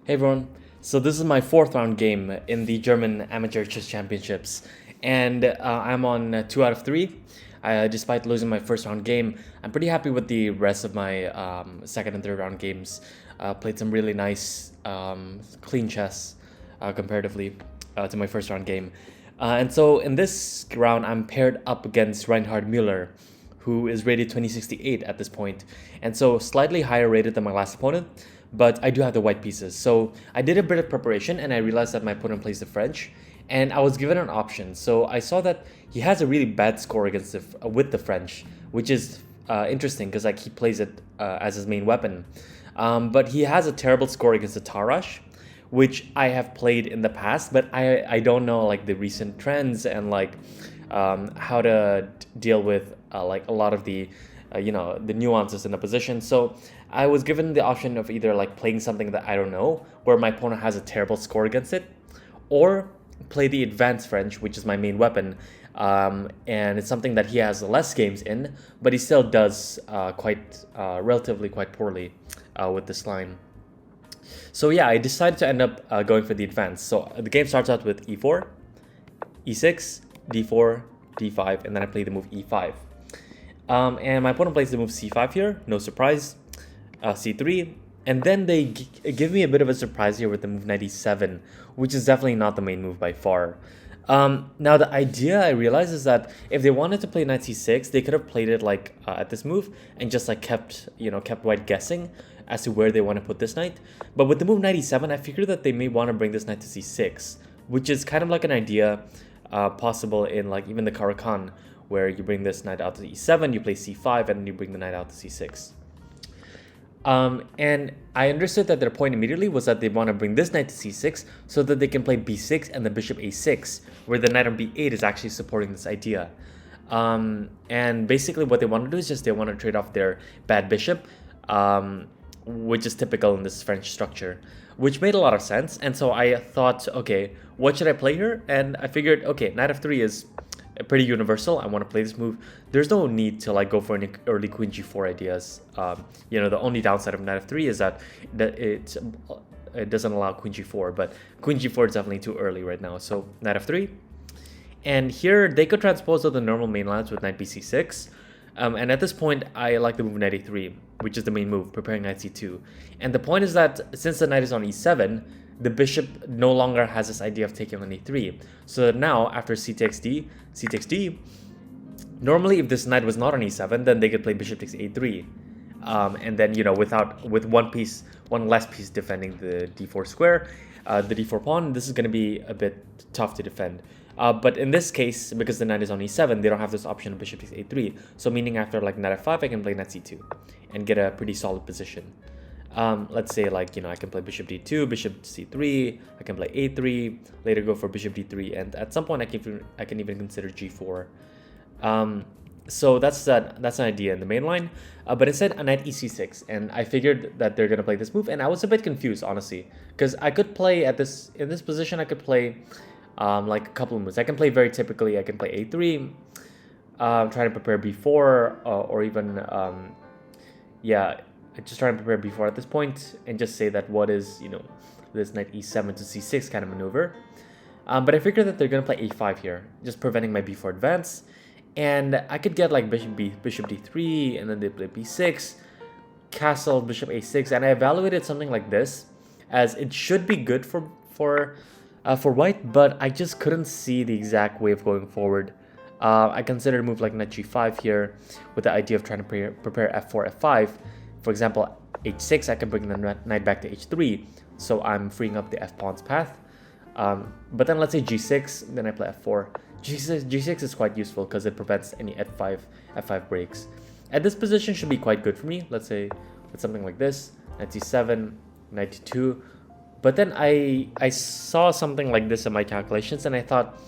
Hey everyone, so this is my fourth round game in the German Amateur Chess Championships, and I'm on 2 out of 3. Despite losing my first round game, I'm pretty happy with the rest of my second and third round games. Played some really nice, clean chess comparatively to my first round game. And so in this round, I'm paired up against Reinhard Müller, who is rated 2068 at this point, and so slightly higher rated than my last opponent, but I do have the white pieces. So I did a bit of preparation and I realized that my opponent plays the French, and I was given an option. So I saw that he has a really bad score against with the French, which is interesting because like he plays it as his main weapon. But he has a terrible score against the Tarrasch, which I have played in the past, but I don't know like the recent trends and like how to deal with like a lot of the the nuances in the position. So I was given the option of either like playing something that I don't know, where my opponent has a terrible score against it, or play the advanced French, which is my main weapon. And it's something that he has less games in, but he still does relatively quite poorly with this line. So yeah, I decided to end up going for the advance. So the game starts out with e4, e6, d4, d5, and then I play the move e5. And my opponent plays the move c5 here, no surprise, c3, and then they give me a bit of a surprise here with the move knight e7, which is definitely not the main move by far. Now the idea I realized is that if they wanted to play knight c6, they could have played it like at this move and just like kept white guessing as to where they want to put this knight. But with the move knight e7, I figured that they may want to bring this knight to c6, which is kind of like an idea possible in like even the Caro-Kann, where you bring this knight out to e7, you play c5, and then you bring the knight out to c6. And I understood that their point immediately was that they want to bring this knight to c6 so that they can play b6 and the bishop a6, where the knight on b8 is actually supporting this idea. And basically what they want to do is just they want to trade off their bad bishop, which is typical in this French structure, which made a lot of sense. And so I thought, okay, what should I play here? And I figured, okay, knight f3 is pretty universal. I want to play this move. There's no need to like go for any early queen g4 ideas. The only downside of knight f3 is that it doesn't allow queen g4, but queen g4 is definitely too early right now. So knight f3, and here they could transpose to the normal main lines with knight bc6. And at this point, I like the move knight a3, which is the main move, preparing knight c2. And the point is that since the knight is on e7, the bishop no longer has this idea of taking on e3. So that now, after c takes d, normally if this knight was not on e7, then they could play bishop takes a3. And then, with one less piece defending the d4 square, the d4 pawn, this is going to be a bit tough to defend. But in this case, because the knight is on e7, they don't have this option of bishop takes a3. So meaning after like knight f5, I can play knight c2 and get a pretty solid position. Let's say like, I can play bishop d2, bishop c3, I can play a3, later go for bishop d3, and at some point I can even consider g4. So that's an idea in the main line, but instead a knight ec6, and I figured that they're gonna play this move, and I was a bit confused honestly, because I could play in this position I could play like a couple of moves. I can play very typically, I can play a3, trying to prepare b4, or even just trying to prepare b4 at this point, and just say that what is this knight e7 to c6 kind of maneuver. But I figured that they're gonna play a5 here, just preventing my b4 advance, and I could get like bishop d3, and then they play b6, castle, bishop a6, and I evaluated something like this as it should be good for white, but I just couldn't see the exact way of going forward. I considered a move like knight g5 here with the idea of trying to prepare f4, f5. For example, h6, I can bring the knight back to h3, so I'm freeing up the f-pawn's path. But then let's say g6, then I play f4. G6 is quite useful because it prevents any f5 breaks. And this position should be quite good for me. Let's say with something like this, knight c7, knight d2. But then I saw something like this in my calculations, and I thought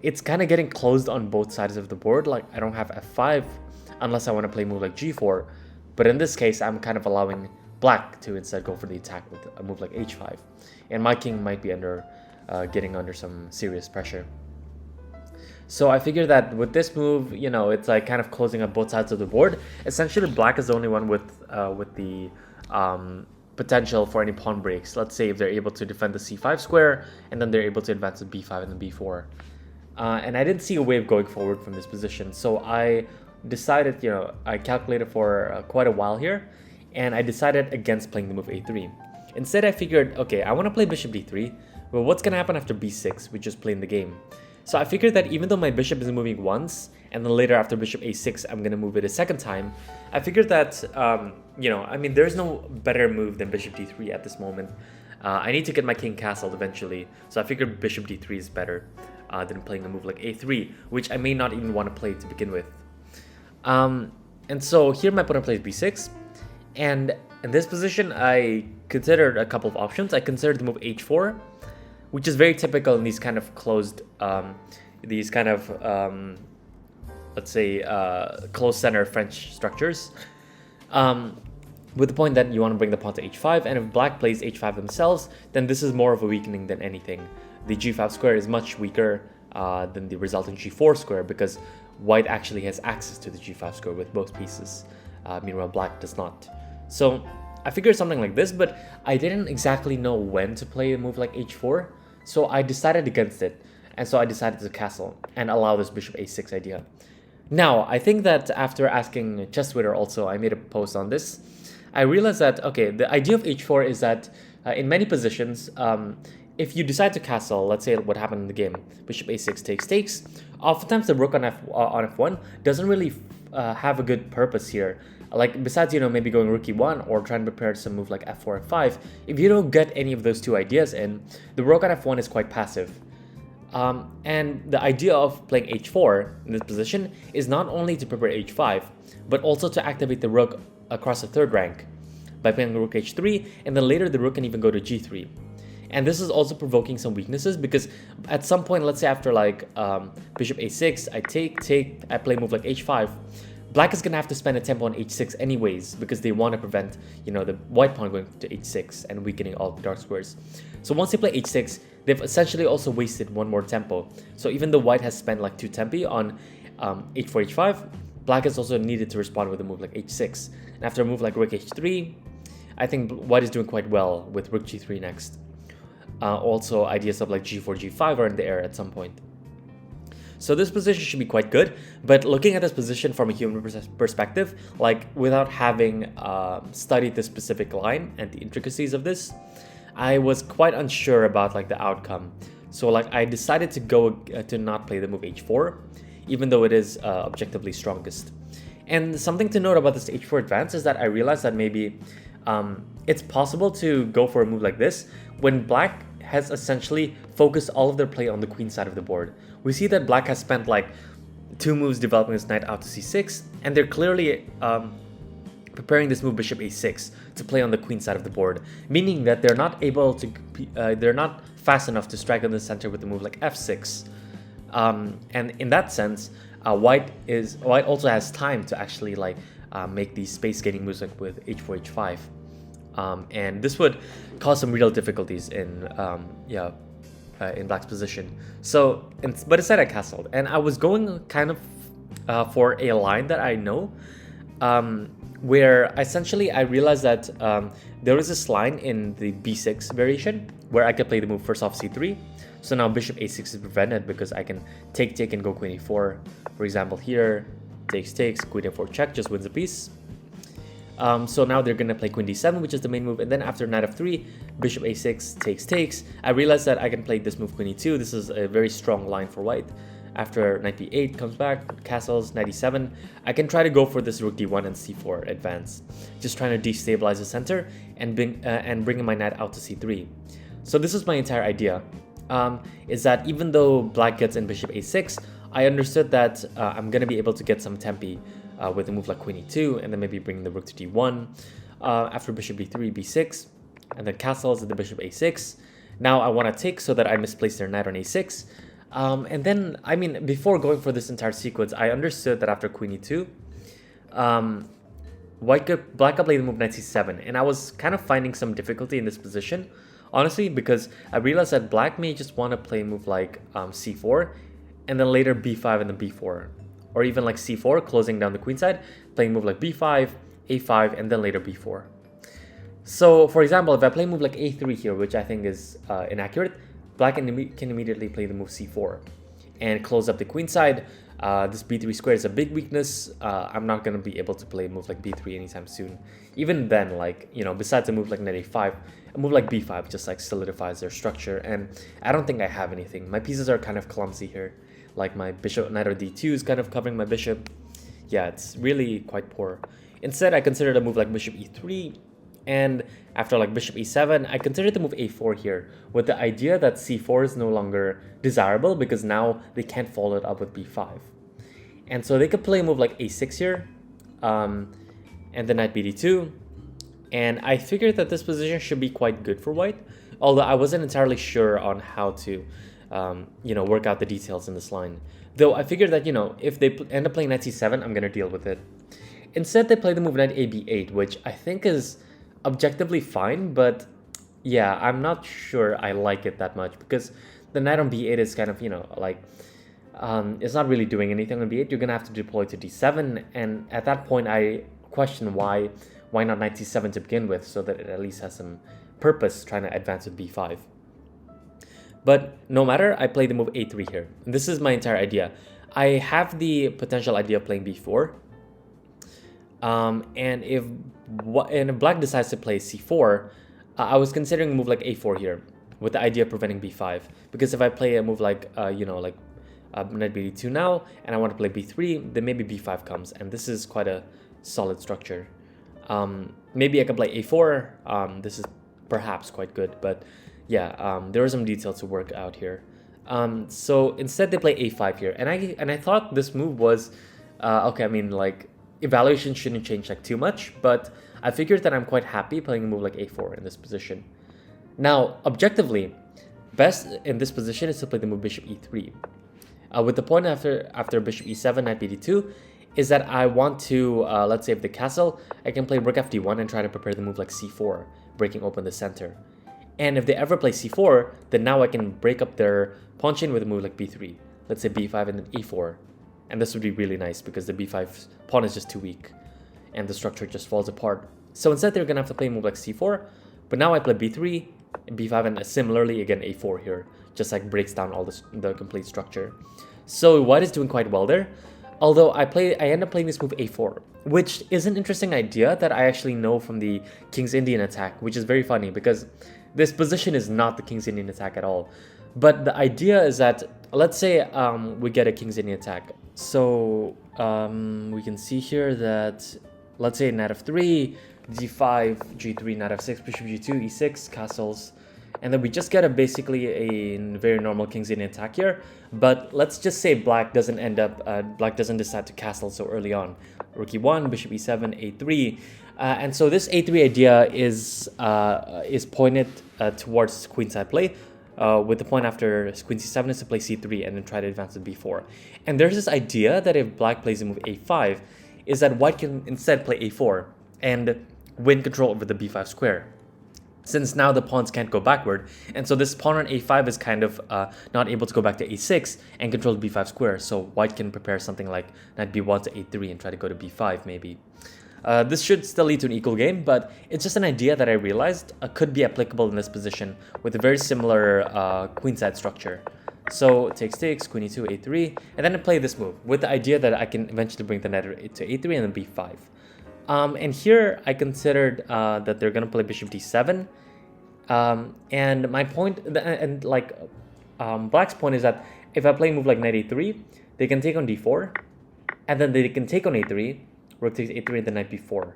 it's kind of getting closed on both sides of the board. Like I don't have f5 unless I want to play a move like g4. But in this case, I'm kind of allowing black to instead go for the attack with a move like h5. And my king might be getting under some serious pressure. So I figured that with this move, it's like kind of closing up both sides of the board. Essentially, black is the only one with the potential for any pawn breaks. Let's say if they're able to defend the c5 square, and then they're able to advance to b5 and then b4. And I didn't see a way of going forward from this position, so I decided, I calculated for quite a while here, and I decided against playing the move a3. Instead, I figured, okay, I want to play bishop d3, but what's going to happen after b6, which is playing the game? So I figured that even though my bishop is moving once, and then later after bishop a6, I'm going to move it a second time, I figured that, there's no better move than bishop d3 at this moment. I need to get my king castled eventually, so I figured bishop d3 is better than playing a move like a3, which I may not even want to play to begin with. And so here my opponent plays b6, and in this position I considered a couple of options. I considered the move h4, which is very typical in these kind of closed, closed center French structures. With the point that you want to bring the pawn to h5, and if black plays h5 themselves, then this is more of a weakening than anything. The g5 square is much weaker than the resulting g4 square because white actually has access to the g5 square with both pieces, meanwhile black does not. So I figured something like this, but I didn't exactly know when to play a move like h4, so I decided against it, and so I decided to castle and allow this bishop a6 idea. Now, I think that after asking Chess Twitter also, I made a post on this, I realized that, okay, the idea of h4 is that in many positions, if you decide to castle, let's say what happened in the game, bishop a6 takes, oftentimes the rook on f1 doesn't really have a good purpose here. Like, besides, maybe going rook e1 or trying to prepare some move like f4, f5, if you don't get any of those two ideas in, the rook on f1 is quite passive. And the idea of playing h4 in this position is not only to prepare h5, but also to activate the rook across the third rank by playing rook h3, and then later the rook can even go to g3. And this is also provoking some weaknesses because at some point, let's say after like bishop a6, I play a move like h5, black is going to have to spend a tempo on h6 anyways because they want to prevent, the white pawn going to h6 and weakening all the dark squares. So once they play h6, they've essentially also wasted one more tempo. So even though white has spent like 2 tempi on h4, h5, black is also needed to respond with a move like h6. And after a move like rook h3, I think white is doing quite well with rook g3 next. Also, ideas of like g4, g5 are in the air at some point. So this position should be quite good, but looking at this position from a human perspective, like without having studied the specific line and the intricacies of this, I was quite unsure about like the outcome. So like I decided to go to not play the move h4, even though it is objectively strongest. And something to note about this h4 advance is that I realized that maybe it's possible to go for a move like this when black has essentially focused all of their play on the queen side of the board. We see that black has spent like 2 moves developing his knight out to c6, and they're clearly preparing this move bishop a6 to play on the queen side of the board, meaning that they're not able to, they're not fast enough to strike on the center with a move like f6. And in that sense, white also has time to actually like make these space gaining moves like with h4, h5. And this would cause some real difficulties in black's position. So, but instead I castled, and I was going kind of for a line that I know, where essentially I realized that there is this line in the b6 variation where I could play the move first off c3. So now bishop a6 is prevented because I can take and go queen e4. For example, here takes, queen e4 check, just wins a piece. So now they're gonna play queen d7, which is the main move, and then after knight f3, bishop a6 takes. I realized that I can play this move queen e2. This is a very strong line for white. After knight b8 comes back, castles, knight e7, I can try to go for this rook d1 and c4 advance, just trying to destabilize the center and bring my knight out to c3. So this is my entire idea, is that even though black gets in bishop a6, I understood that I'm gonna be able to get some tempi with a move like queen e2, and then maybe bring the rook to d1, after bishop b3, b6, and then castles at the bishop a6. Now I want to take so that I misplace their knight on a6. And then, I mean, before going for this entire sequence, I understood that after queen e2, black could play the move knight c7, and I was kind of finding some difficulty in this position, honestly, because I realized that black may just want to play a move like c4, and then later b5 and then b4. Or even like c4, closing down the queen side, playing a move like b5, a5, and then later b4. So, for example, if I play a move like a3 here, which I think is inaccurate, black can immediately play the move c4 and close up the queen side. This b3 square is a big weakness. I'm not going to be able to play a move like b3 anytime soon. Even then, like, you know, besides a move like knight a5, a move like b5 just like solidifies their structure, and I don't think I have anything. My pieces are kind of clumsy here. Like my bishop knight or d2 is kind of covering my bishop. Yeah, it's really quite poor. Instead, I considered a move like bishop e3, and after like bishop e7, I considered the move a4 here, with the idea that c4 is no longer desirable because now they can't follow it up with b5. And so they could play a move like a6 here, and then knight bd2. And I figured that this position should be quite good for white, although I wasn't entirely sure on how to, you know, work out the details in this line. Though I figured that, you know, if they end up playing knight c7, I'm going to deal with it. Instead, they play the move knight ab8, which I think is objectively fine, but yeah, I'm not sure I like it that much because the knight on b8 is kind of, you know, like, it's not really doing anything on b8. You're going to have to deploy to d7, and at that point, I question why not knight c7 to begin with, so that it at least has some purpose trying to advance with b5. But no matter, I play the move a3 here. And this is my entire idea. I have the potential idea of playing b4. And if black decides to play c4, I was considering a move like a4 here, with the idea of preventing b5. Because if I play a move like, you know, like knight bd2 now, and I want to play b3, then maybe b5 comes, and this is quite a solid structure. Maybe I could play a4. This is perhaps quite good, but yeah, there are some details to work out here. So instead they play a5 here, and I thought this move was okay. I mean, like, evaluation shouldn't change like too much, but I figured that I'm quite happy playing a move like a4 in this position. Now, objectively, best in this position is to play the move bishop e3. With the point after bishop e7, knight bd2, is that I want to, let's say if the castle, I can play rook fd1 and try to prepare the move like c4, breaking open the center. And if they ever play c4, then now I can break up their pawn chain with a move like b3. Let's say b5 and then e4. And this would be really nice because the b5 pawn is just too weak and the structure just falls apart. So instead they're going to have to play a move like c4, but now I play b3, b5, and similarly again a4 here, just like breaks down all the complete structure. So white is doing quite well there. Although I end up playing this move a4, which is an interesting idea that I actually know from the King's Indian attack, which is very funny because this position is not the King's Indian attack at all. But the idea is that, let's say we get a King's Indian attack. So we can see here that, let's say knight f3, d5, g3, knight f6, bishop g2, e6, castles. And then we just get basically a very normal King's Indian attack here. But let's just say black doesn't decide to castle so early on. Rook e1, bishop e7, a3. And so this a3 idea is pointed towards queenside play. With the point after queen c7 is to play c3 and then try to advance to b4. And there's this idea that if black plays the move a5, is that white can instead play a4 and win control over the b5 square, since now the pawns can't go backward. And so this pawn on a5 is kind of not able to go back to a6 and control the b5 square. So white can prepare something like knight b1 to a3 and try to go to b5 maybe. This should still lead to an equal game, but it's just an idea that I realized could be applicable in this position with a very similar queenside structure. So takes, queen e2, a3, and then I play this move with the idea that I can eventually bring the knight to a3 and then b5. And here I considered that they're going to play bishop d7. And my point, and like black's point is that if I play a move like knight a3, they can take on d4, and then they can take on a3, rook takes a3, and then knight b4.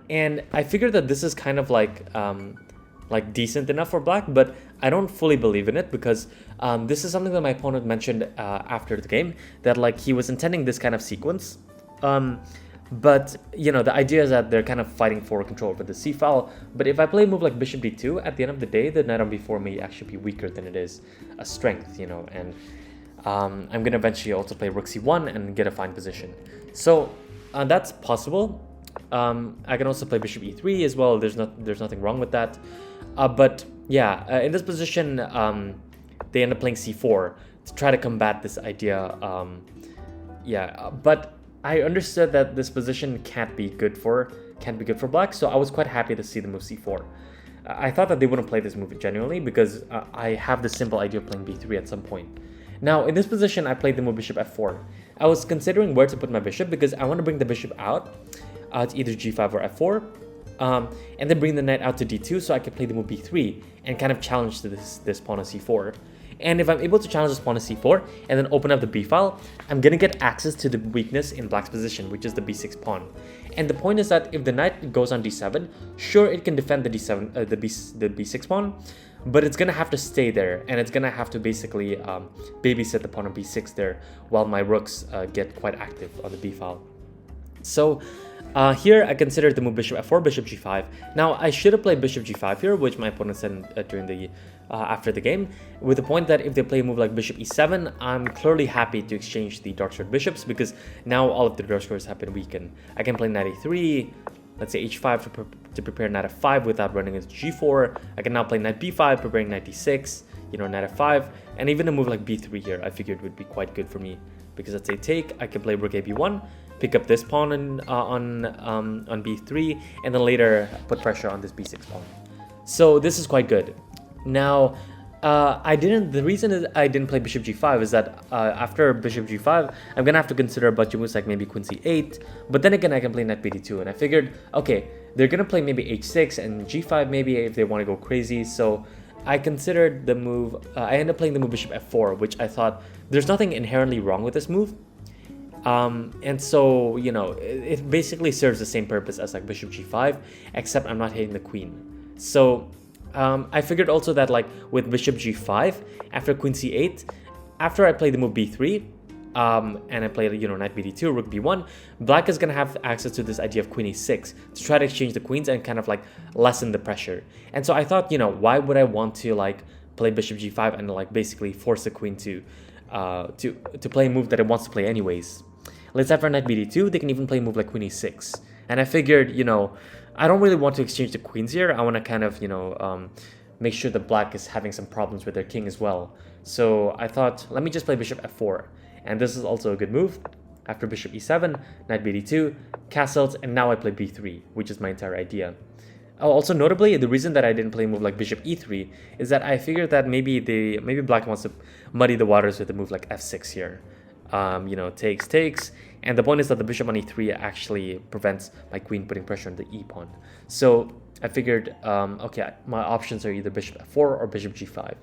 And I figured that this is kind of like decent enough for black, but I don't fully believe in it because this is something that my opponent mentioned after the game, that like he was intending this kind of sequence. But, you know, the idea is that they're kind of fighting for control over the c file. But if I play a move like bishop d2, at the end of the day, the knight on b4 may actually be weaker than it is a strength, you know. And I'm going to eventually also play rook c1 and get a fine position. So that's possible. I can also play bishop e3 as well. There's nothing wrong with that. But yeah, in this position, they end up playing c4 to try to combat this idea. But I understood that this position can't be good for can be good for black. So I was quite happy to see the move c4. I thought that they wouldn't play this move genuinely because I have the simple idea of playing b3 at some point. Now, in this position, I played the move bishop f4. I was considering where to put my bishop because I want to bring the bishop out to either g5 or f4, and then bring the knight out to d2 so I can play the move b3 and kind of challenge this pawn on c4. And if I'm able to challenge this pawn to c4 and then open up the b file, I'm going to get access to the weakness in black's position, which is the b6 pawn. And the point is that if the knight goes on d7, sure, it can defend the d7, the b6 pawn, but it's going to have to stay there, and it's going to have to basically babysit the pawn on b6 there while my rooks get quite active on the b file. So here I considered the move bishop f4, bishop g5. Now I should have played bishop g5 here, which my opponent said during the after the game, with the point that if they play a move like bishop e7, I'm clearly happy to exchange the dark squared bishops because now all of the dark squares have been weakened. I can play knight a3, let's say h5 to prepare knight f5 without running into g4. I can now play knight b5, preparing knight d6, you know, knight f5, and even a move like b3 here I figured would be quite good for me because let's say take, I can play rook a b1, pick up this pawn on b3, and then later put pressure on this b6 pawn. So this is quite good. Now, the reason is I didn't play bishop g5 is that after bishop g5, I'm gonna have to consider a bunch of moves like maybe queen c8, but then again I can play knight b2, and I figured, okay, they're gonna play maybe h6 and g5 maybe if they want to go crazy. So I considered the move, I ended up playing the move bishop f4, which I thought there's nothing inherently wrong with this move. And so, you know, it basically serves the same purpose as like bishop g5, except I'm not hitting the queen. So I figured also that like with bishop g5, after queen c8, after I play the move b3, and I play, you know, knight bd2, rook b1, black is gonna have access to this idea of queen e6 to try to exchange the queens and kind of like lessen the pressure. And so I thought, you know, why would I want to like play bishop g5 and like basically force the queen to play a move that it wants to play anyways. Let's say for knight bd2, they can even play a move like queen e6. And I figured, you know, I don't really want to exchange the queens here. I want to kind of, you know, make sure that black is having some problems with their king as well. So I thought, let me just play bishop f4. And this is also a good move. After bishop e7, knight bd2, castles, and now I play b3, which is my entire idea. Oh, also notably, the reason that I didn't play a move like bishop e3 is that I figured that maybe black wants to muddy the waters with a move like f6 here. You know, takes, and the point is that the bishop on e3 actually prevents my queen putting pressure on the e pawn. So I figured, okay, my options are either bishop f4 or bishop g5.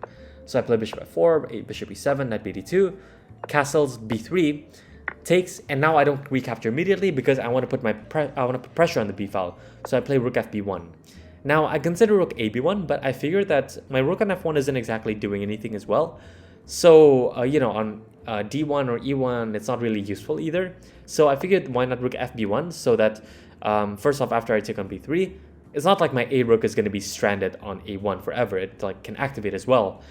So I play bishop f4, bishop e7, knight bd2, castles, b3, takes, and now I don't recapture immediately because I want to put pressure on the b file. So I play rook fb1. Now I consider rook ab1, but I figured that my rook on f1 isn't exactly doing anything as well. So you know, on d1 or e1, it's not really useful either. So I figured why not rook fb1 so that first off, after I take on b3, it's not like my a rook is going to be stranded on a1 forever. It like can activate as well.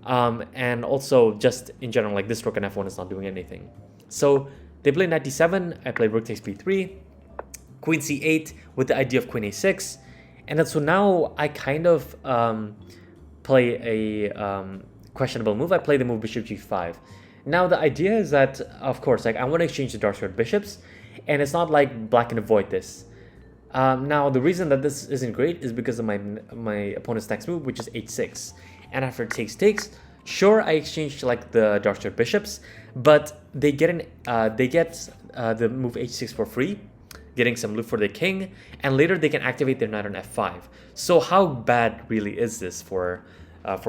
And also just in general, like this rook on f1 is not doing anything. So they play knight d7, I play rook takes b3, queen c8 with the idea of queen a6, and then so now I kind of play a questionable move. I play the move bishop g5. Now the idea is that, of course, like I want to exchange the dark squared bishops, and it's not like black can avoid this. Now the reason that this isn't great is because of my opponent's next move, which is h6. And after it takes, sure, I exchanged like the dark squared bishops, but they get the move h6 for free, getting some loot for the king, and later they can activate their knight on f5. So how bad really is this for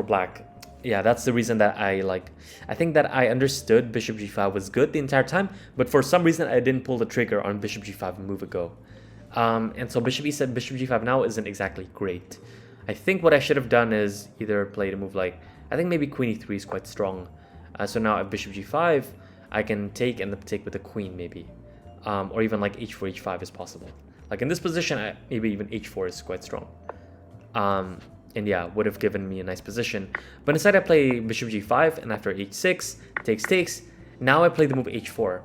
black? Yeah, that's the reason that I think that I understood bishop g5 was good the entire time, but for some reason I didn't pull the trigger on bishop g5 a move ago. And so bishop e7, bishop g5 now isn't exactly great. I think what I should have done is either played a move like, I think maybe queen e3 is quite strong. So now at bishop g5, I can take and take with the queen maybe. Or even like h4, h5 is possible. Like in this position, maybe even h4 is quite strong. And yeah, would have given me a nice position. But instead I play bishop g5, and after h6, takes, now I play the move h4.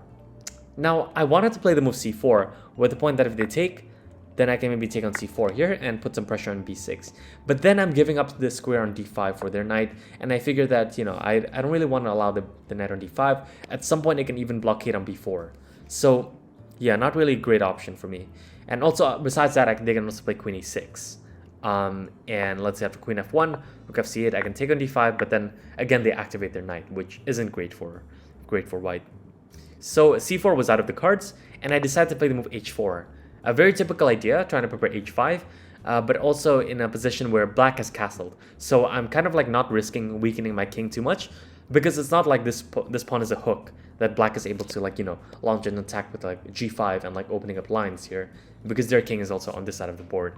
Now, I wanted to play the move c4, with the point that if they take, then I can maybe take on c4 here and put some pressure on b6. But then I'm giving up the square on d5 for their knight, and I figure that, you know, I don't really want to allow the knight on d5. At some point, it can even blockade on b4. So yeah, not really a great option for me. And also, besides that, they can also play queen e6. And let's say after queen f1, rook f c8, I can take on d5, but then again they activate their knight, which isn't great for white. So c4 was out of the cards, and I decided to play the move h4. A very typical idea, trying to prepare h5, but also in a position where black has castled. So I'm kind of like not risking weakening my king too much, because it's not like this pawn is a hook that black is able to, like, you know, launch an attack with like g5 and like opening up lines here, because their king is also on this side of the board.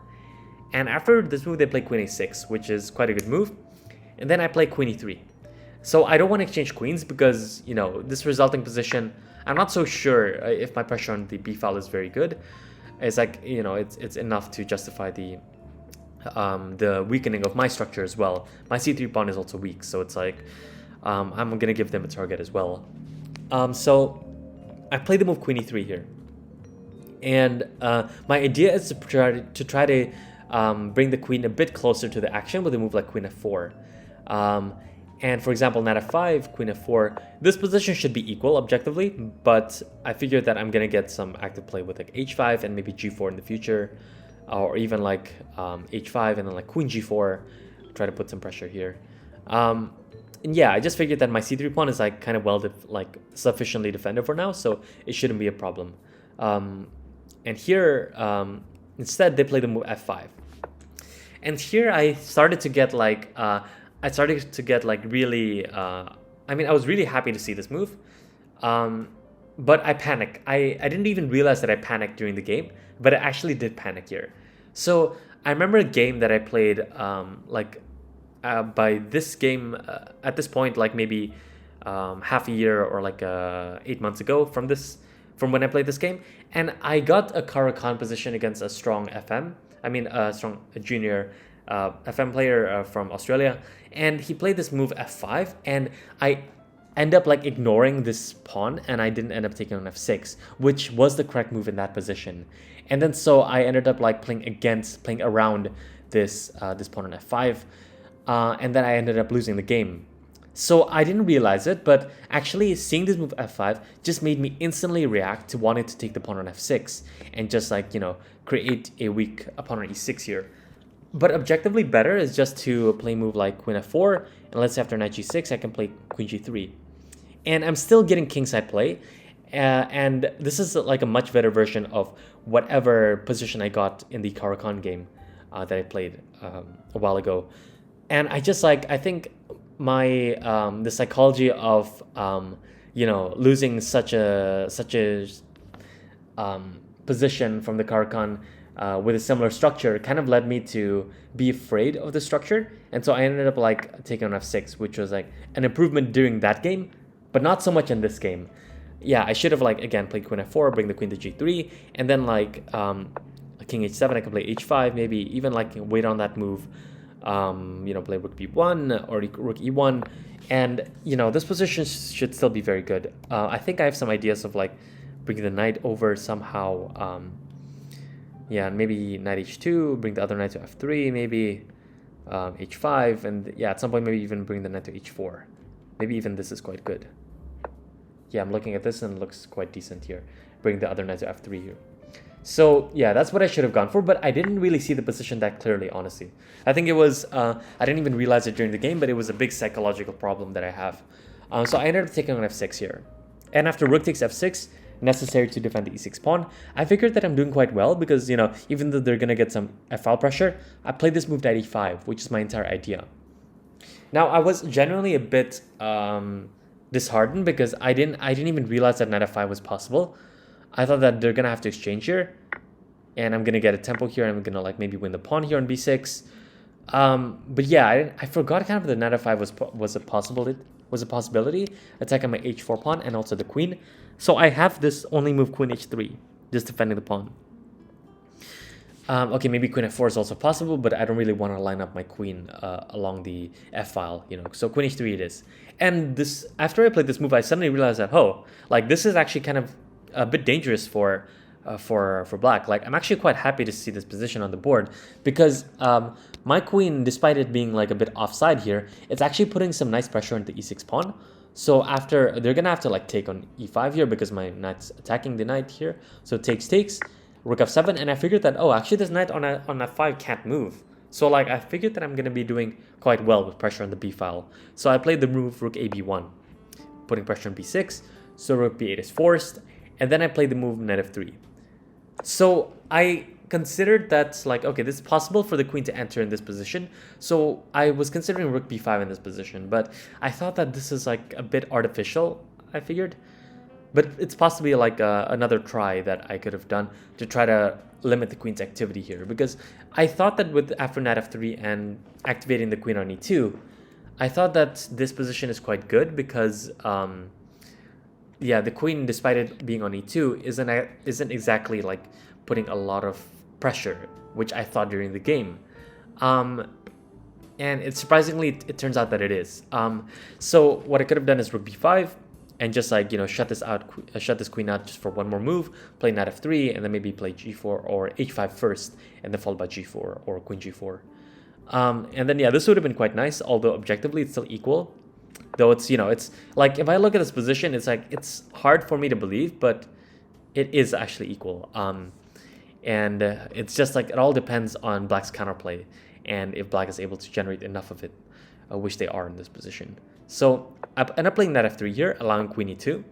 And after this move, they play queen a6, which is quite a good move. And then I play queen e3. So I don't want to exchange queens because, you know, this resulting position, I'm not so sure if my pressure on the b file is very good. It's like, you know, it's enough to justify the weakening of my structure as well. My c3 pawn is also weak, so it's like I'm gonna give them a target as well. So I play the move queen e3 here, and my idea is to try to bring the queen a bit closer to the action with a move like queen f4. And for example, knight f5, queen f4, this position should be equal objectively, but I figured that I'm gonna get some active play with like h5 and maybe g4 in the future, or even like h5 and then like queen g4, try to put some pressure here. And yeah, I just figured that my c3 pawn is like kind of sufficiently defended for now, so it shouldn't be a problem. And here, instead, they play the move f5. And here I started to get like, really, I mean, I was really happy to see this move, but I panicked. I didn't even realize that I panicked during the game, but I actually did panic here. So I remember a game that I played, by this game, at this point, like maybe half a year or like 8 months ago from when I played this game, and I got a Caro-Kann position against a strong FM. I mean, a junior FM player from Australia, and he played this move f5, and I end up like ignoring this pawn, and I didn't end up taking on f6, which was the correct move in that position. And then so I ended up like playing around this pawn on f5, and then I ended up losing the game. So I didn't realize it, but actually seeing this move f5 just made me instantly react to wanting to take the pawn on f6 and just like, you know, create a weak pawn on e6 here. But objectively better is just to play a move like queen f4, and let's say after knight g6 I can play queen g3. And I'm still getting kingside play, and this is like a much better version of whatever position I got in the Caro-Kann game that I played a while ago. And I think my the psychology of you know, losing such a position from the Caro-Kann with a similar structure kind of led me to be afraid of the structure, and so I ended up like taking on f6, which was like an improvement during that game, but not so much in this game. Yeah, I should have like again played queen f4, bring the queen to g3, and then like king h7, I can play h5, maybe even like wait on that move. You know, play rook b1 or rook e1, and you know, this position should still be very good. I think I have some ideas of like bringing the knight over somehow. Yeah, and maybe knight h2, bring the other knight to f3, maybe h5, and yeah, at some point maybe even bring the knight to h4. Maybe even this is quite good. Yeah, I'm looking at this and it looks quite decent here. Bring the other knight to f3 here. So yeah, that's what I should have gone for, but I didn't really see the position that clearly, honestly. I think it was, I didn't even realize it during the game, but it was a big psychological problem that I have. So I ended up taking on f6 here. And after rook takes f6, necessary to defend the e6 pawn, I figured that I'm doing quite well because, you know, even though they're going to get some f-file pressure, I played this move knight e5, which is my entire idea. Now, I was generally a bit disheartened because I didn't even realize that knight f5 was possible. I thought that they're going to have to exchange here, and I'm going to get a tempo here, and I'm going to like maybe win the pawn here on b6. But yeah, I forgot kind of the knight f5 was a possibility. Attack on my h4 pawn and also the queen. So I have this only move queen h3, just defending the pawn. Okay, maybe queen f4 is also possible, but I don't really want to line up my queen along the f-file, you know. So queen h3 it is. And this, after I played this move, I suddenly realized that, oh, like this is actually kind of a bit dangerous for black. Like, I'm actually quite happy to see this position on the board because my queen, despite it being like a bit offside here, it's actually putting some nice pressure on the e6 pawn. So after, they're gonna have to like take on e5 here because my knight's attacking the knight here. So takes, rook f7, and I figured that, oh, actually this knight on f5 can't move. So like I figured that I'm gonna be doing quite well with pressure on the b file. So I played the move rook ab1, putting pressure on b6. So rook b8 is forced, and then I played the move knight f3. So I considered that like, okay, this is possible for the queen to enter in this position. So I was considering rook b5 in this position, but I thought that this is like a bit artificial, I figured. But it's possibly like another try that I could have done to try to limit the queen's activity here. Because I thought that with after knight f3 and activating the queen on e2, I thought that this position is quite good because yeah, the queen, despite it being on e2, isn't exactly like putting a lot of pressure, which I thought during the game. And it surprisingly, it turns out that it is. So what I could have done is rook b5 and just like, you know, shut this queen out just for one more move, play knight f3, and then maybe play g4 or h5 first, and then followed by g4 or queen g4. And then yeah, this would have been quite nice, although objectively it's still equal. Though it's, you know, it's like, if I look at this position, it's like, it's hard for me to believe, but it is actually equal. And it's just like, it all depends on black's counterplay, and if black is able to generate enough of it, which they are in this position. So I end up playing knight f3 here, allowing queen e2.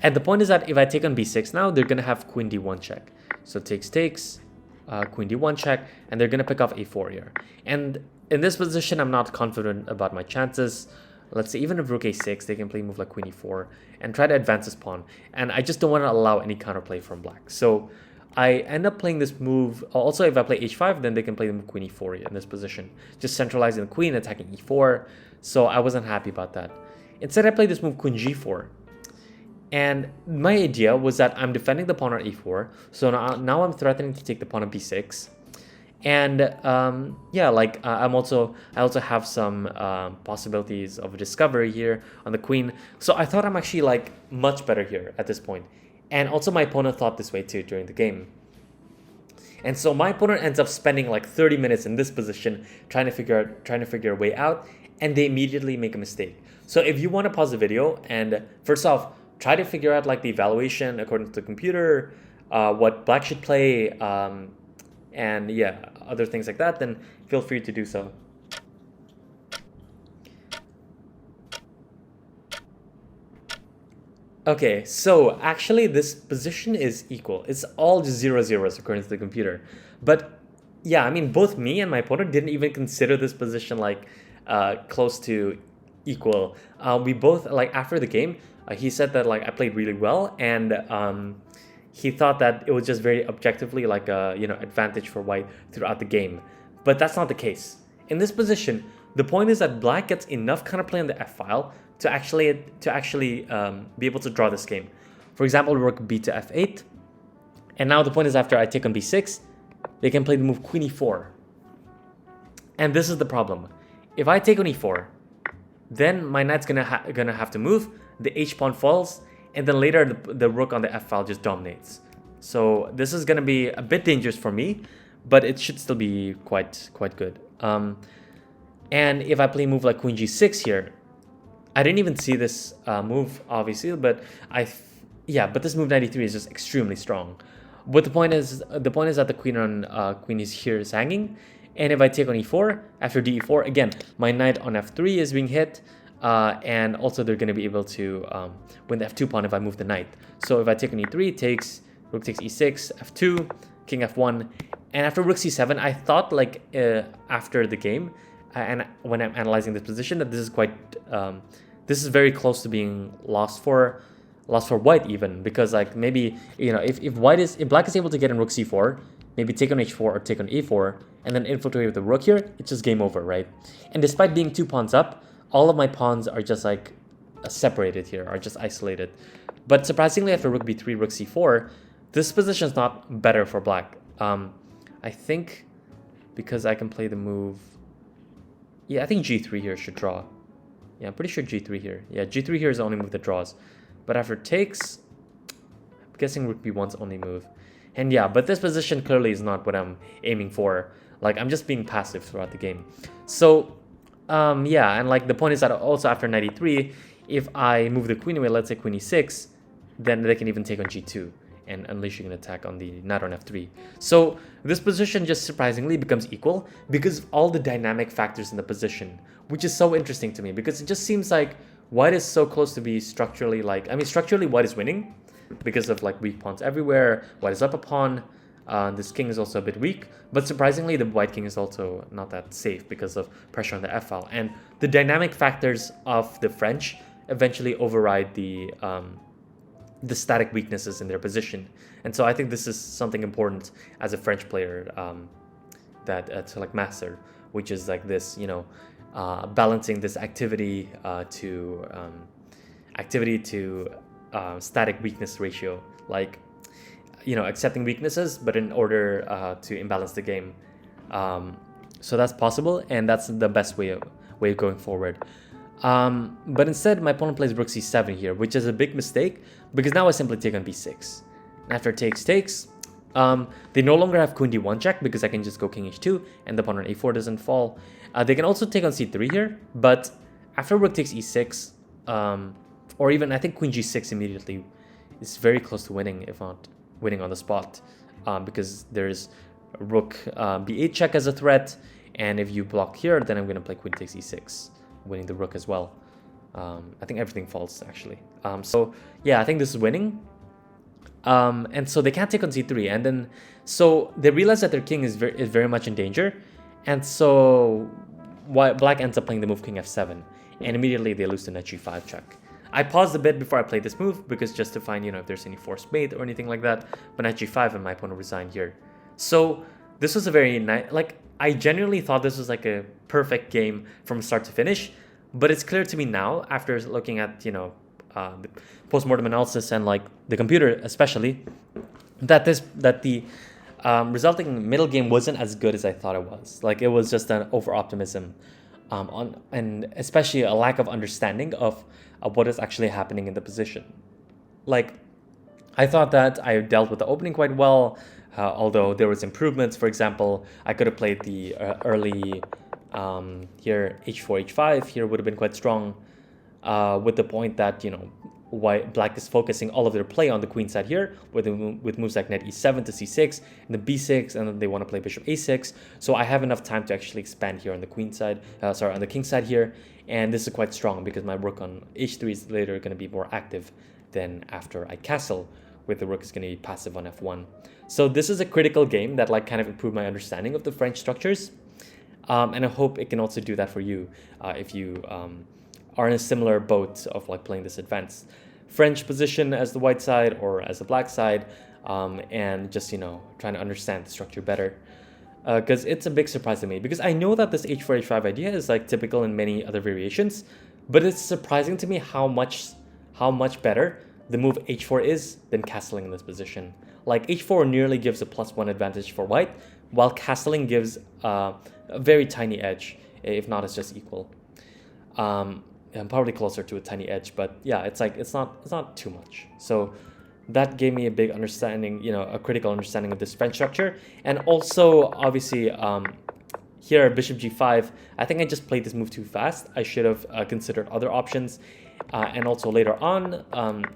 And the point is that if I take on b6 now, they're going to have queen d1 check. So takes, queen d1 check, and they're going to pick off a4 here. And in this position, I'm not confident about my chances. Let's say even if rook a6, they can play a move like queen e4 and try to advance this pawn. And I just don't want to allow any counterplay from black. So I end up playing this move. Also, if I play h5, then they can play the move queen e4 in this position, just centralizing the queen, attacking e4. So I wasn't happy about that. Instead, I played this move queen g4. And my idea was that I'm defending the pawn on e4. So now I'm threatening to take the pawn on b6. And yeah, like I also have some possibilities of a discovery here on the queen. So I thought I'm actually like much better here at this point. And also my opponent thought this way too during the game. And so my opponent ends up spending like 30 minutes in this position trying to figure a way out, and they immediately make a mistake. So if you want to pause the video and first off, try to figure out like the evaluation according to the computer, what black should play, and yeah, other things like that, then feel free to do so. Okay, so actually this position is equal. It's all just 0-0s according to the computer. But yeah, I mean, both me and my opponent didn't even consider this position like close to equal. We both, like after the game, he said that like I played really well, and he thought that it was just very objectively like a, you know, advantage for white throughout the game. But that's not the case. In this position, the point is that black gets enough counterplay on the f-file to actually be able to draw this game. For example, rook b to f8. And now the point is after I take on b6, they can play the move queen e4. And this is the problem. If I take on e4, then my knight's gonna have to move, the h-pawn falls, and then later the rook on the f-file just dominates. So this is gonna be a bit dangerous for me, but it should still be quite good. And if I play a move like queen g6 here, I didn't even see this move obviously, but but this move 93 is just extremely strong. But the point is that the queen is here is hanging, and if I take on e4 after d4, again my knight on f3 is being hit, and also they're going to be able to win the f2 pawn if I move the knight. So if I take on e3, rook takes e6, f2, king f1, and after rook c7, I thought like after the game, and when I'm analyzing this position, that this is quite this is very close to being lost for white even, because like maybe, you know, if black is able to get in rook c4, maybe take on h4 or take on a4, and then infiltrate with the rook here, it's just game over, right? And despite being 2 pawns up, all of my pawns are just like separated here, are just isolated. But surprisingly, after rook b3, rook c4, this position is not better for black. I think because I can play the move, yeah, I think g3 here should draw. Yeah, I'm pretty sure g3 here. Yeah, g3 here is the only move that draws. But after takes, I'm guessing rook b1's only move. And yeah, but this position clearly is not what I'm aiming for. Like, I'm just being passive throughout the game. So, yeah, and like the point is that also after 93, if I move the queen away, let's say queen e6, then they can even take on g2 and unleashing an attack on the knight on f3. So this position just surprisingly becomes equal because of all the dynamic factors in the position, which is so interesting to me because it just seems like white is so close to be structurally like, I mean, structurally white is winning because of like weak pawns everywhere. White is up a pawn. This king is also a bit weak, but surprisingly the white king is also not that safe because of pressure on the f-file. And the dynamic factors of the French eventually override the static weaknesses in their position. And so I think this is something important as a French player that to like master, which is like this, you know, balancing this activity to static weakness ratio, like, you know, accepting weaknesses, but in order to imbalance the game. So that's possible, and that's the best way of going forward. But instead, my opponent plays rook c7 here, which is a big mistake, because now I simply take on b6. And after takes, they no longer have queen d1 check, because I can just go king h2, and the pawn on a4 doesn't fall. They can also take on c3 here, but after rook takes e6, or even I think queen g6 immediately is very close to winning, if not winning on the spot, because there's rook b8 check as a threat, and if you block here, then I'm going to play queen takes e6, winning the rook as well. I think everything falls actually. So yeah, I think this is winning. And so they can't take on c3, and then so they realize that their king is very much in danger, and so black ends up playing the move king f7, and immediately they lose the knight g5 check. I paused a bit before I played this move because just to find, you know, if there's any forced mate or anything like that, but knight g5 and my opponent resigned here. So this was a very nice, like, I genuinely thought this was like a perfect game from start to finish, but it's clear to me now after looking at, you know, the post-mortem analysis and like the computer especially, that the resulting middle game wasn't as good as I thought it was. Like, it was just an over-optimism and especially a lack of understanding of what is actually happening in the position. Like, I thought that I dealt with the opening quite well, although there was improvements. For example, I could have played the early here h4, h5 here would have been quite strong, with the point that, you know, black is focusing all of their play on the queen side here with moves like knight e7 to c6 and the b6, and then they want to play bishop a6. So I have enough time to actually expand here on the queen side, on the king side here, and this is quite strong because my rook on h3 is later going to be more active than after I castle, where the rook is going to be passive on f1. So this is a critical game that like kind of improved my understanding of the French structures, and I hope it can also do that for you if you are in a similar boat of like playing this advanced French position as the white side or as the black side, and just, you know, trying to understand the structure better. Because it's a big surprise to me, because I know that this h4, h5 idea is like typical in many other variations, but it's surprising to me how much better the move h4 is than castling in this position. Like, h4 nearly gives a +1 advantage for white, while castling gives a very tiny edge, if not, it's just equal. I'm probably closer to a tiny edge, but yeah, it's like it's not too much. So that gave me a big understanding, you know, a critical understanding of this French structure. And also, obviously, here bishop g5, I think I just played this move too fast. I should have considered other options, and also later on,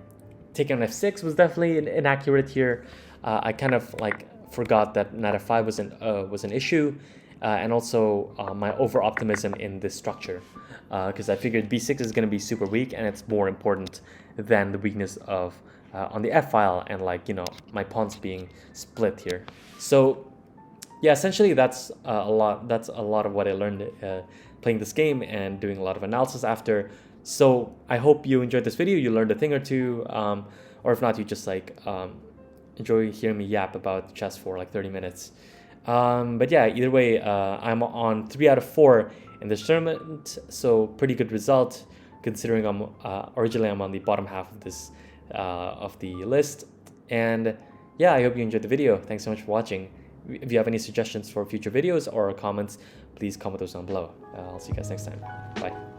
taking on f6 was definitely inaccurate here. I kind of like forgot that knight f5 was an issue, and also my over optimism in this structure, because I figured b6 is going to be super weak, and it's more important than the weakness of on the f-file and, like, you know, my pawns being split here. So yeah, essentially that's a lot of what I learned playing this game and doing a lot of analysis after. So I hope you enjoyed this video, you learned a thing or two, or if not, you just like enjoy hearing me yap about chess for like 30 minutes. But yeah, either way, I'm on 3 out of 4 in this tournament, so pretty good result considering originally I'm on the bottom half of this of the list. And yeah, I hope you enjoyed the video. Thanks so much for watching. If you have any suggestions for future videos or comments, please comment those down below. I'll see you guys next time. Bye.